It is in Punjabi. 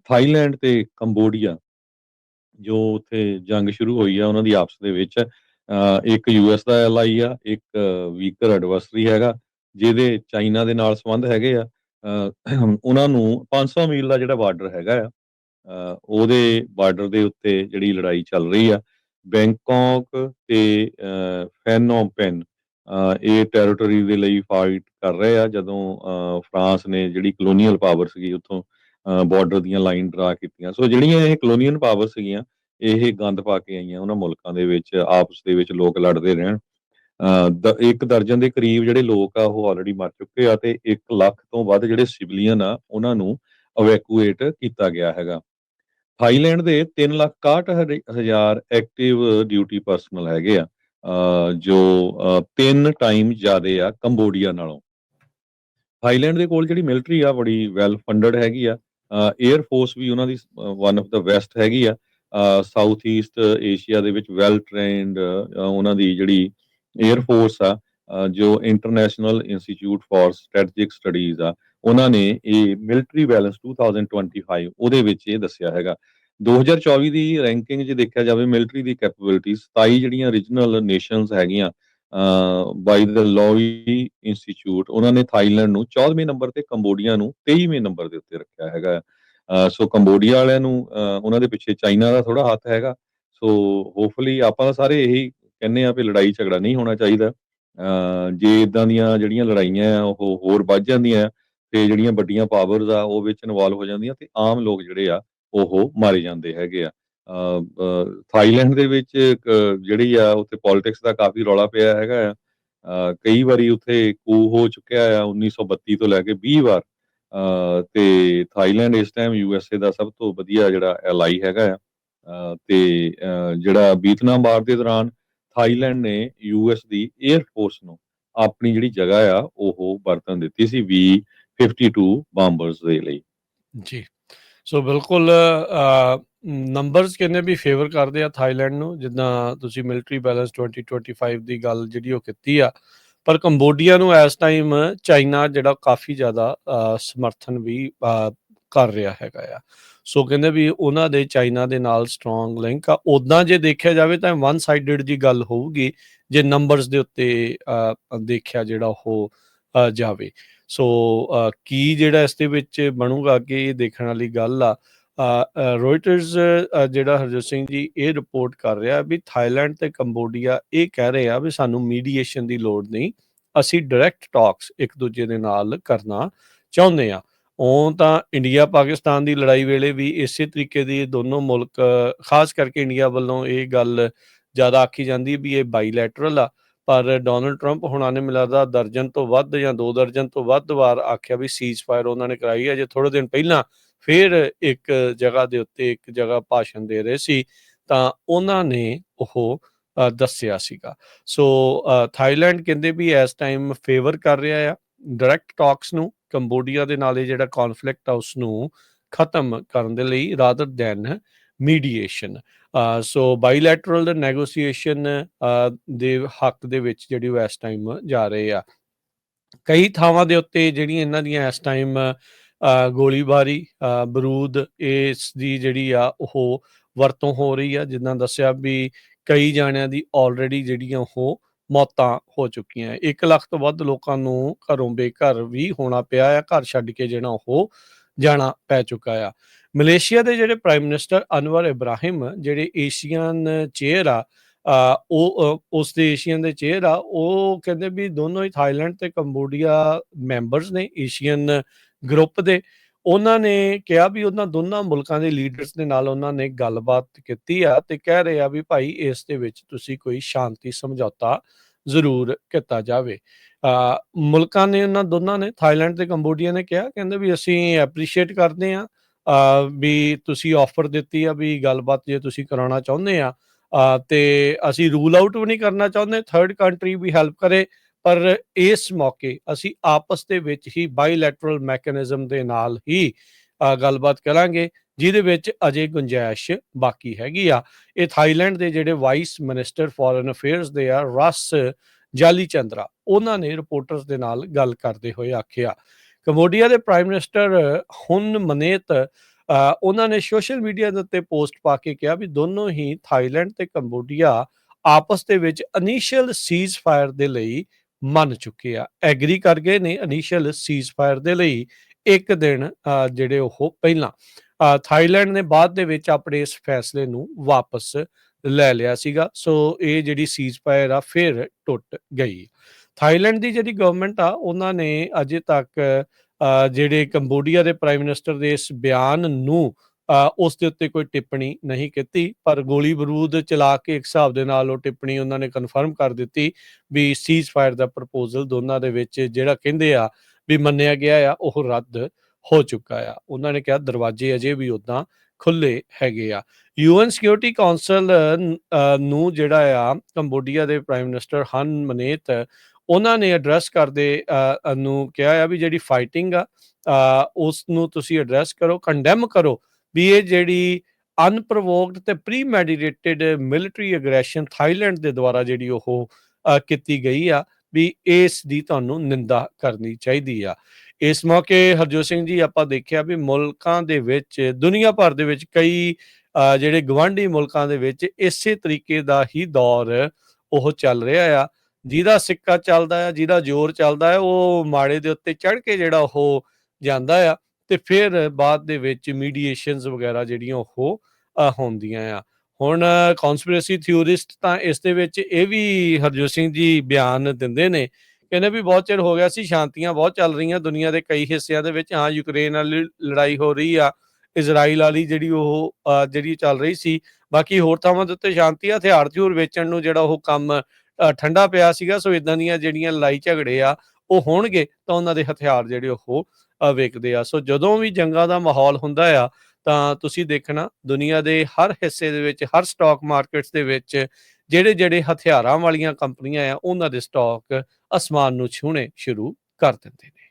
ਥਾਈਲੈਂਡ ਤੇ ਕੰਬੋਡੀਆ ਜੋ ਉੱਥੇ ਜੰਗ ਸ਼ੁਰੂ ਹੋਈ ਆ ਉਹਨਾਂ ਦੀ ਆਪਸ ਦੇ ਵਿੱਚ, ਇੱਕ ਯੂਐਸ ਦਾ ਐਲਾਈ ਆ, ਇੱਕ ਵੀਕਰ ਐਡਵਰਸਰੀ ਹੈਗਾ, ਜਿਹਦੇ ਚਾਈਨਾ ਦੇ ਨਾਲ ਸੰਬੰਧ ਹੈਗੇ ਆ। ਉਹਨਾਂ ਨੂੰ 500 ਮੀਲ ਦਾ ਜਿਹੜਾ ਬਾਰਡਰ ਹੈਗਾ ਆ, ਉਹਦੇ ਬਾਰਡਰ ਦੇ ਉੱਤੇ ਜਿਹੜੀ ਲੜਾਈ ਚੱਲ ਰਹੀ ਆ। ਬੈਂਕਾਕ ਤੇ ਫੈਨੋਮ ਪੈਨ ਇਹ ਟੈਰੀਟਰੀ ਦੇ ਲਈ ਫਾਈਟ ਕਰ ਰਹੇ ਆ, ਜਦੋਂ ਫਰਾਂਸ ਨੇ ਜਿਹੜੀ ਕਲੋਨੀਅਲ ਪਾਵਰ ਸੀਗੀ ਉੱਥੋਂ ਬਾਰਡਰ ਦੀਆਂ ਲਾਈਨ ਡਰਾ ਕੀਤੀਆਂ। ਸੋ ਜਿਹੜੀਆਂ ਇਹ ਕਲੋਨੀਅਲ ਪਾਵਰ ਸੀਗੀਆਂ, ਇਹ ਗੰਦ ਪਾ ਕੇ ਆਈਆਂ ਉਹਨਾਂ ਮੁਲਕਾਂ ਦੇ ਵਿੱਚ, ਆਪਸ ਦੇ ਵਿੱਚ ਲੋਕ ਲੜਦੇ ਰਹਿਣ। ਇੱਕ ਦਰਜਨ ਦੇ ਕਰੀਬ ਜਿਹੜੇ ਲੋਕ ਆ ਉਹ ਆਲਰੇਡੀ ਮਰ ਚੁੱਕੇ ਆ, ਤੇ 1 ਲੱਖ ਤੋਂ ਵੱਧ ਜਿਹੜੇ ਸਿਵਲੀਅਨ ਆ ਉਹਨਾਂ ਨੂੰ ਇਵੈਕੂਏਟ ਕੀਤਾ ਗਿਆ ਹੈਗਾ। ਥਾਈਲੈਂਡ ਦੇ 3,61,000 ਐਕਟਿਵ ਡਿਊਟੀ ਪਰਸਨਲ ਹੈਗੇ ਆ, ਜੋ 3 ਟਾਈਮ ਜ਼ਿਆਦੇ ਆ ਕੰਬੋਡੀਆ ਨਾਲੋਂ। ਥਾਈਲੈਂਡ ਦੇ ਕੋਲ ਜਿਹੜੀ ਮਿਲਟਰੀ ਆ ਬੜੀ ਵੈਲ ਫੰਡਡ ਹੈਗੀ ਆ। 에ਅਰ ਫੋਰਸ ਵੀ ਉਹਨਾਂ ਦੀ ਵਨ ਆਫ ਦਾ ਬੈਸਟ ਹੈਗੀ ਆ। ਸਾਊਥ ਈਸਟ ਏਸ਼ੀਆ ਦੇ ਵਿੱਚ ਵੈਲ ਟ੍ਰੇਨਡ ਉਹਨਾਂ ਦੀ ਜਿਹੜੀ 에ਅਰ ਫੋਰਸ ਆ, ਜੋ ਇੰਟਰਨੈਸ਼ਨਲ ਇੰਸਟੀਚਿਊਟ ਫਾਰ ਸਟ੍ਰੈਟਜਿਕ ਸਟੱਡੀਜ਼ ਆ, ਉਹਨਾਂ ਨੇ ਇਹ ਮਿਲਟਰੀ ਬੈਲੈਂਸ 2025 ਉਹਦੇ ਵਿੱਚ ਇਹ ਦੱਸਿਆ ਹੈਗਾ। 2024 ਦੀ ਰੈਂਕਿੰਗ 'ਚ ਦੇਖਿਆ ਜਾਵੇ ਮਿਲਟਰੀ ਦੀ ਕੈਪੇਬਿਲਿਟੀ, 27 ਜਿਹੜੀਆਂ ਰੀਜਨਲ ਨੇਸ਼ਨਸ ਹੈਗੀਆਂ ਬਾਈ ਦ ਲੋਈ ਇੰਸਟੀਚਿਊਟ, ਉਹਨਾਂ ਨੇ ਥਾਈਲੈਂਡ ਨੂੰ 14ਵੇਂ ਨੰਬਰ ਤੇ ਕੰਬੋਡੀਆ ਨੂੰ 23ਵੇਂ ਨੰਬਰ ਦੇ ਉੱਤੇ ਰੱਖਿਆ ਹੈਗਾ। ਸੋ ਕੰਬੋਡੀਆ ਵਾਲਿਆਂ ਨੂੰ ਉਹਨਾਂ ਦੇ ਪਿੱਛੇ ਚਾਈਨਾ ਦਾ ਥੋੜਾ ਹੱਥ ਹੈਗਾ। ਸੋ ਹੋਪਫੁਲੀ ਆਪਾਂ ਸਾਰੇ ਇਹੀ ਕਹਿੰਦੇ ਆ ਵੀ ਲੜਾਈ ਝਗੜਾ ਨਹੀਂ ਹੋਣਾ ਚਾਹੀਦਾ। ਜੇ ਇਦਾਂ ਦੀਆਂ ਜਿਹੜੀਆਂ ਲੜਾਈਆਂ ਆ ਉਹ ਹੋਰ ਵੱਧ ਜਾਂਦੀਆਂ ਤੇ ਜਿਹੜੀਆਂ ਵੱਡੀਆਂ ਪਾਵਰਸ ਆ ਉਹ ਵਿੱਚ ਇਨਵੋਲਵ ਹੋ ਜਾਂਦੀਆਂ, ਤੇ ਆਮ ਲੋਕ ਜਿਹੜੇ ਆ ਉਹ ਮਾਰੇ ਜਾਂਦੇ ਹੈਗੇ ਆ। ਥਾਈਲੈਂਡ ਦੇ ਵਿੱਚ ਜਿਹੜੀ ਆ ਉੱਥੇ ਪੋਲਿਟਿਕਸ ਦਾ ਕਾਫੀ ਰੌਲਾ ਪਿਆ ਹੈਗਾ ਆ। ਕਈ ਵਾਰੀ ਉੱਥੇ ਕੂ ਹੋ ਚੁੱਕਿਆ ਆ 1932 ਤੋਂ ਲੈ ਕੇ 20 ਵਾਰ। ਤੇ ਥਾਈਲੈਂਡ ਇਸ ਟਾਈਮ ਯੂਐਸਏ ਦਾ ਸਭ ਤੋਂ ਵਧੀਆ ਜਿਹੜਾ ਐਲਾਈ ਹੈਗਾ ਆ। ਤੇ ਜਿਹੜਾ ਵੀਅਤਨਾਮ ਵਾਰ ਦੇ ਦੌਰਾਨ ਥਾਈਲੈਂਡ ਨੇ ਯੂਐਸ ਦੀ 에ਅਰ ਫੋਰਸ ਨੂੰ ਆਪਣੀ ਜਿਹੜੀ ਜਗ੍ਹਾ ਆ ਉਹ ਵਰਤਣ ਦਿੱਤੀ ਸੀ V-52 ਬੰਬਰਸ ਦੇ ਲਈ। ਜੀ, ਸੋ ਬਿਲਕੁਲ ਨੰਬਰਸ ਕਹਿੰਦੇ ਵੀ ਫੇਵਰ ਕਰਦੇ ਆ ਥਾਈਲੈਂਡ ਨੂੰ, ਜਿੱਦਾਂ ਤੁਸੀਂ ਮਿਲਟਰੀ ਬੈਲੈਂਸ 2025 ਦੀ ਗੱਲ ਜਿਹੜੀ ਉਹ ਕੀਤੀ ਆ। ਪਰ ਕੰਬੋਡੀਆ ਨੂੰ ਇਸ ਟਾਈਮ ਚਾਈਨਾ ਜਿਹੜਾ ਕਾਫੀ ਜ਼ਿਆਦਾ ਸਮਰਥਨ ਵੀ ਕਰ ਰਿਹਾ ਹੈਗਾ ਆ। ਸੋ ਕਹਿੰਦੇ ਵੀ ਉਹਨਾਂ ਦੇ ਚਾਈਨਾ ਦੇ ਨਾਲ ਸਟਰੋਂਗ ਲਿੰਕ ਆ। ਉੱਦਾਂ ਜੇ ਦੇਖਿਆ ਜਾਵੇ ਤਾਂ ਵਨ ਸਾਈਡਡ ਦੀ ਗੱਲ ਹੋਊਗੀ ਜੇ ਨੰਬਰਸ ਦੇ ਉੱਤੇ ਦੇਖਿਆ ਜਿਹੜਾ ਉਹ ਜਾਵੇ। ਸੋ ਕੀ ਜਿਹੜਾ ਇਸ ਦੇ ਵਿੱਚ ਬਣੂਗਾ ਕਿ ਇਹ ਦੇਖਣ ਵਾਲੀ ਗੱਲ ਆ। ਰੋਇਟਰਸ ਜਿਹੜਾ ਹਰਜੋਤ ਸਿੰਘ ਜੀ ਇਹ ਰਿਪੋਰਟ ਕਰ ਰਿਹਾ ਵੀ ਥਾਈਲੈਂਡ ਤੇ ਕੰਬੋਡੀਆ ਇਹ ਕਹਿ ਰਹੇ ਆ ਵੀ ਸਾਨੂੰ ਮੀਡੀਏਸ਼ਨ ਦੀ ਲੋੜ ਨਹੀਂ, ਅਸੀਂ ਡਾਇਰੈਕਟ ਟਾਕਸ ਇੱਕ ਦੂਜੇ ਦੇ ਨਾਲ ਕਰਨਾ ਚਾਹੁੰਦੇ ਆ। ਉਹ ਤਾਂ ਇੰਡੀਆ ਪਾਕਿਸਤਾਨ ਦੀ ਲੜਾਈ ਵੇਲੇ ਵੀ ਇਸੇ ਤਰੀਕੇ ਦੀ ਦੋਨੋਂ ਮੁਲਕ, ਖਾਸ ਕਰਕੇ ਇੰਡੀਆ ਵੱਲੋਂ ਇਹ ਗੱਲ ਜ਼ਿਆਦਾ ਆਖੀ ਜਾਂਦੀ ਵੀ ਇਹ ਬਾਈਲੈਟਰਲ ਆ। ਪਰ ਡੋਨਲਡ ਟਰੰਪ ਹੁਣਾਂ ਨੇ ਮੈਨੂੰ ਲੱਗਦਾ ਦਰਜਨ ਤੋਂ ਵੱਧ ਜਾਂ 2 ਦਰਜਨ ਤੋਂ ਵੱਧ ਵਾਰ ਆਖਿਆ ਵੀ ਸੀਜ਼ ਫਾਇਰ ਉਹਨਾਂ ਨੇ ਕਰਾਈ ਹੈ। ਜੇ ਥੋੜ੍ਹੇ ਦਿਨ ਪਹਿਲਾਂ ਫਿਰ ਇੱਕ ਜਗ੍ਹਾ ਦੇ ਉੱਤੇ ਇੱਕ ਜਗ੍ਹਾ ਭਾਸ਼ਣ ਦੇ ਰਹੇ ਸੀ ਤਾਂ ਉਹਨਾਂ ਨੇ ਉਹ ਦੱਸਿਆ ਸੀਗਾ। ਸੋ ਥਾਈਲੈਂਡ ਕਹਿੰਦੇ ਵੀ ਇਸ ਟਾਈਮ ਫੇਵਰ ਕਰ ਰਿਹਾ ਆ ਡਾਇਰੈਕਟ ਟਾਕਸ ਨੂੰ, ਕੰਬੋਡੀਆ ਦੇ ਨਾਲ ਇਹ ਜਿਹੜਾ ਕੌਨਫਲਿਕਟ ਆ ਉਸ ਨੂੰ ਖਤਮ ਕਰਨ ਦੇ ਲਈ ਰਾਦਰ ਦੈਨ ਮੀਡੀਏਸ਼ਨ। ਸੋ ਬਾਈਲੈਟਰਲ ਨੈਗੋਸੀਏਸ਼ਨ ਦੇ ਹੱਕ ਦੇ ਵਿੱਚ ਜਿਹੜੀ ਉਹ ਇਸ ਟਾਈਮ ਜਾ ਰਹੇ ਆ। ਕਈ ਥਾਵਾਂ ਦੇ ਉੱਤੇ ਜਿਹੜੀਆਂ ਇਹਨਾਂ ਦੀਆਂ ਇਸ ਟਾਈਮ ਗੋਲੀਬਾਰੀ, ਬਰੂਦ ਇਸ ਦੀ ਜਿਹੜੀ ਆ ਉਹ ਵਰਤੋਂ ਹੋ ਰਹੀ ਆ। ਜਿੱਦਾਂ ਦੱਸਿਆ ਵੀ ਕਈ ਜਾਣਿਆਂ ਦੀ ਆਲਰੇਡੀ ਜਿਹੜੀਆਂ ਉਹ ਮੌਤਾਂ ਹੋ ਚੁੱਕੀਆਂ। 1 ਲੱਖ ਤੋਂ ਵੱਧ ਲੋਕਾਂ ਨੂੰ ਘਰੋਂ ਬੇਘਰ ਵੀ ਹੋਣਾ ਪਿਆ ਆ, ਘਰ ਛੱਡ ਕੇ ਜਿਹੜਾ ਉਹ ਜਾਣਾ ਪੈ ਚੁੱਕਾ ਆ। ਮਲੇਸ਼ੀਆ ਦੇ ਜਿਹੜੇ ਪ੍ਰਾਈਮ ਮਿਨਿਸਟਰ ਅਨਵਰ ਇਬਰਾਹਿਮ ਜਿਹੜੇ ਏਸ਼ੀਅਨ ਚੇਅਰ ਆ, ਉਹ ਉਸ ਦੇ ਏਸ਼ੀਅਨ ਦੇ ਚੇਅਰ ਆ, ਉਹ ਕਹਿੰਦੇ ਵੀ ਦੋਨੋਂ ਹੀ ਥਾਈਲੈਂਡ ਤੇ ਕੰਬੋਡੀਆ ਮੈਂਬਰਸ ਨੇ ਏਸ਼ੀਅਨ ਗਰੁੱਪ ਦੇ। ਉਹਨਾਂ ਨੇ ਕਿਹਾ ਵੀ ਉਹਨਾਂ ਦੋਨਾਂ ਮੁਲਕਾਂ ਦੇ ਲੀਡਰਸ ਦੇ ਨਾਲ ਉਹਨਾਂ ਨੇ ਗੱਲਬਾਤ ਕੀਤੀ ਆ ਤੇ ਕਹਿ ਰਹੇ ਆ ਵੀ ਭਾਈ ਇਸ ਦੇ ਵਿੱਚ ਤੁਸੀਂ ਕੋਈ ਸ਼ਾਂਤੀ ਸਮਝੌਤਾ ਜ਼ਰੂਰ ਕੀਤਾ ਜਾਵੇ। ਮੁਲਕਾਂ ਨੇ ਉਹਨਾਂ ਦੋਨਾਂ ਨੇ, ਥਾਈਲੈਂਡ ਤੇ ਕੰਬੋਡੀਆ ਨੇ ਕਿਹਾ, ਕਹਿੰਦੇ ਵੀ ਅਸੀਂ ਐਪਰੀਸ਼ੀਏਟ ਕਰਦੇ ਹਾਂ ਵੀ ਤੁਸੀਂ ਆਫਰ ਦਿੱਤੀ ਆ ਵੀ ਗੱਲਬਾਤ ਜੇ ਤੁਸੀਂ ਕਰਾਉਣਾ ਚਾਹੁੰਦੇ ਆ ਤੇ ਅਸੀਂ ਰੂਲ ਆਊਟ ਵੀ ਨਹੀਂ ਕਰਨਾ ਚਾਹੁੰਦੇ ਥਰਡ ਕੰਟਰੀ ਵੀ ਹੈਲਪ ਕਰੇ, ਪਰ ਇਸ ਮੌਕੇ ਅਸੀਂ ਆਪਸ ਦੇ ਵਿੱਚ ਹੀ ਬਾਈਲੈਟਰਲ ਮੈਕੈਨਿਜ਼ਮ ਦੇ ਨਾਲ ਹੀ ਗੱਲਬਾਤ ਕਰਾਂਗੇ, ਜਿਹਦੇ ਵਿੱਚ ਅਜੇ ਗੁੰਜਾਇਸ਼ ਬਾਕੀ ਹੈਗੀ ਆ। ਇਹ ਥਾਈਲੈਂਡ ਦੇ ਜਿਹੜੇ ਵਾਈਸ ਮਿਨਿਸਟਰ ਫੋਰਨ ਅਫੇਅਰਸ ਦੇ ਆ ਰਸ ਜਾਲੀ ਚੰਦਰਾ, ਉਹਨਾਂ ਨੇ ਰਿਪੋਰਟਰਸ ਦੇ ਨਾਲ ਗੱਲ ਕਰਦੇ ਹੋਏ ਆਖਿਆ। ਕੰਬੋਡੀਆ ਦੇ ਪ੍ਰਾਈਮ ਮਿਨਿਸਟਰ ਹੁਨ ਮਨੇਤ ਉਹਨਾਂ ਨੇ ਸੋਸ਼ਲ ਮੀਡੀਆ ਦੇ ਉੱਤੇ ਪੋਸਟ ਪਾ ਕੇ ਕਿਹਾ ਵੀ ਦੋਨੋਂ ਹੀ ਥਾਈਲੈਂਡ ਤੇ ਕੰਬੋਡੀਆ ਆਪਸ ਦੇ ਵਿੱਚ ਇਨੀਸ਼ੀਅਲ ਸੀਜ਼ ਫਾਇਰ ਦੇ ਲਈ ਮੰਨ ਚੁੱਕੇ ਆ, ਐਗਰੀ ਕਰ ਗਏ ਨੇ ਇਨੀਸ਼ੀਅਲ ਸੀਜ਼ ਫਾਇਰ ਦੇ ਲਈ ਇੱਕ ਦਿਨ ਜਿਹੜੇ ਉਹ ਪਹਿਲਾਂ। ਥਾਈਲੈਂਡ ਨੇ ਬਾਅਦ ਦੇ ਵਿੱਚ ਆਪਣੇ ਇਸ ਫੈਸਲੇ ਨੂੰ ਵਾਪਸ ਲੈ ਲਿਆ ਸੀਗਾ। ਸੋ ਇਹ ਜਿਹੜੀ ਸੀਜ਼ ਫਾਇਰ ਆ ਫਿਰ ਟੁੱਟ ਗਈ। ਥਾਈਲੈਂਡ ਦੀ ਜਿਹੜੀ ਗਵਰਨਮੈਂਟ ਆ ਉਹਨਾਂ ਨੇ ਅਜੇ ਤੱਕ ਜਿਹੜੇ ਕੰਬੋਡੀਆ ਦੇ ਪ੍ਰਾਈਮ ਮਿਨਿਸਟਰ ਦੇ ਇਸ ਬਿਆਨ ਨੂੰ ਉਸ ਦੇ ਉੱਤੇ ਕੋਈ ਟਿੱਪਣੀ ਨਹੀਂ ਕੀਤੀ, ਪਰ ਗੋਲੀ ਬਾਰੂਦ ਚਲਾ ਕੇ ਇੱਕ ਹਿਸਾਬ ਦੇ ਨਾਲ ਉਹ ਟਿੱਪਣੀ ਉਹਨਾਂ ਨੇ ਕਨਫਰਮ ਕਰ ਦਿੱਤੀ ਵੀ ਸੀਜ਼ ਫਾਇਰ ਦਾ ਪ੍ਰਪੋਜ਼ਲ ਦੋਨਾਂ ਦੇ ਵਿੱਚ ਜਿਹੜਾ ਕਹਿੰਦੇ ਆ ਵੀ ਮੰਨਿਆ ਗਿਆ ਆ ਉਹ ਰੱਦ ਹੋ ਚੁੱਕਾ ਆ। ਉਹਨਾਂ ਨੇ ਕਿਹਾ ਦਰਵਾਜ਼ੇ ਅਜੇ ਵੀ ਉੱਦਾਂ ਖੁੱਲੇ ਹੈਗੇ ਆ। ਯੂਐਨ ਸਿਕਿਉਰਿਟੀ ਕਾਉਂਸਲ ਨੂੰ ਜਿਹੜਾ ਆ ਕੰਬੋਡੀਆ ਦੇ ਪ੍ਰਾਈਮ ਮਿਨਿਸਟਰ ਹਨ ਮਨੇਤ ਉਹਨਾਂ ਨੇ ਐਡਰੈਸ ਕਰਦੇ ਨੂੰ ਕਿਹਾ ਆ ਵੀ ਜਿਹੜੀ ਫਾਈਟਿੰਗ ਆ ਉਸ ਨੂੰ ਤੁਸੀਂ ਐਡਰੈਸ ਕਰੋ, ਕੰਡੈਮ ਕਰੋ ਵੀ ਇਹ ਜਿਹੜੀ ਅਨਪ੍ਰੋਵੋਕਡ ਤੇ ਪ੍ਰੀਮੈਡੀਟੇਟਡ ਮਿਲਟਰੀ ਅਗਰੈਸ਼ਨ ਥਾਈਲੈਂਡ ਦੇ ਦੁਆਰਾ ਜਿਹੜੀ ਉਹ ਕੀਤੀ ਗਈ ਆ ਵੀ ਇਸ ਦੀ ਤੁਹਾਨੂੰ ਨਿੰਦਾ ਕਰਨੀ ਚਾਹੀਦੀ ਆ। ਇਸ ਮੌਕੇ ਹਰਜੋਤ ਸਿੰਘ ਜੀ ਆਪਾਂ ਦੇਖਿਆ ਵੀ ਮੁਲਕਾਂ ਦੇ ਵਿੱਚ ਦੁਨੀਆ ਭਰ ਦੇ ਵਿੱਚ ਕਈ ਜਿਹੜੇ ਗਵਾਂਢੀ ਮੁਲਕਾਂ ਦੇ ਵਿੱਚ ਇਸੇ ਤਰੀਕੇ ਦਾ ਹੀ ਦੌਰ ਉਹ ਚੱਲ ਰਿਹਾ ਆ। ਜਿਹਦਾ ਸਿੱਕਾ ਚੱਲਦਾ ਆ, ਜਿਹਦਾ ਜ਼ੋਰ ਚੱਲਦਾ ਹੈ, ਉਹ ਮਾੜੇ ਦੇ ਉੱਤੇ ਚੜ੍ਹ ਕੇ ਜਿਹੜਾ ਉਹ ਜਾਂਦਾ ਆ ਤੇ ਫਿਰ ਬਾਅਦ ਦੇ ਵਿੱਚ ਮੀਡੀਏਸ਼ਨਸ ਵਗੈਰਾ ਜਿਹੜੀਆਂ ਉਹ ਹੁੰਦੀਆਂ ਆ। ਹੁਣ ਕਨਸਪੀਰੇਸੀ ਥਿਊਰਿਸਟ ਤਾਂ ਇਸ ਦੇ ਵਿੱਚ ਇਹ ਵੀ ਹਰਜੋਤ ਸਿੰਘ ਜੀ ਬਿਆਨ ਦਿੰਦੇ ਨੇ, ਕਹਿੰਦੇ ਵੀ ਬਹੁਤ ਚਿਰ ਹੋ ਗਿਆ ਸੀ, ਸ਼ਾਂਤੀਆਂ ਬਹੁਤ ਚੱਲ ਰਹੀਆਂ ਦੁਨੀਆ ਦੇ ਕਈ ਹਿੱਸਿਆਂ ਦੇ ਵਿੱਚ। ਹਾਂ, ਯੂਕਰੇਨ ਵਾਲੀ ਲੜਾਈ ਹੋ ਰਹੀ ਆ, ਇਜ਼ਰਾਈਲ ਵਾਲੀ ਜਿਹੜੀ ਉਹ ਜਿਹੜੀ ਚੱਲ ਰਹੀ ਸੀ, ਬਾਕੀ ਹੋਰ ਥਾਵਾਂ ਦੇ ਉੱਤੇ ਸ਼ਾਂਤੀ ਆ। ਹਥਿਆਰ ਹਥਿਊਰ ਵੇਚਣ ਨੂੰ ਜਿਹੜਾ ਉਹ ਕੰਮ ਠੰਡਾ ਪਿਆ ਸੀਗਾ। ਸੋ ਇਦਾਂ ਦੀਆਂ ਜਿਹੜੀਆਂ ਲੜਾਈ ਝਗੜੇ ਆ ਉਹ ਹੋਣਗੇ ਤਾਂ ਉਹਨਾਂ ਦੇ ਹਥਿਆਰ ਜਿਹੜੇ ਉਹ ਵਿਕਦੇ ਆ। ਸੋ ਜਦੋਂ ਵੀ ਜੰਗਾਂ ਦਾ ਮਾਹੌਲ ਹੁੰਦਾ ਆ ਤਾਂ ਤੁਸੀਂ ਦੇਖਣਾ ਦੁਨੀਆ ਦੇ ਹਰ ਹਿੱਸੇ ਦੇ ਵਿੱਚ, ਹਰ ਸਟਾਕ ਮਾਰਕੀਟਸ ਦੇ ਵਿੱਚ ਜਿਹੜੇ ਹਥਿਆਰਾਂ ਵਾਲੀਆਂ ਕੰਪਨੀਆਂ ਆ ਉਹਨਾਂ ਦੇ ਸਟਾਕ ਅਸਮਾਨ ਨੂੰ ਛੂਹਣੇ ਸ਼ੁਰੂ ਕਰ ਦਿੰਦੇ ਨੇ।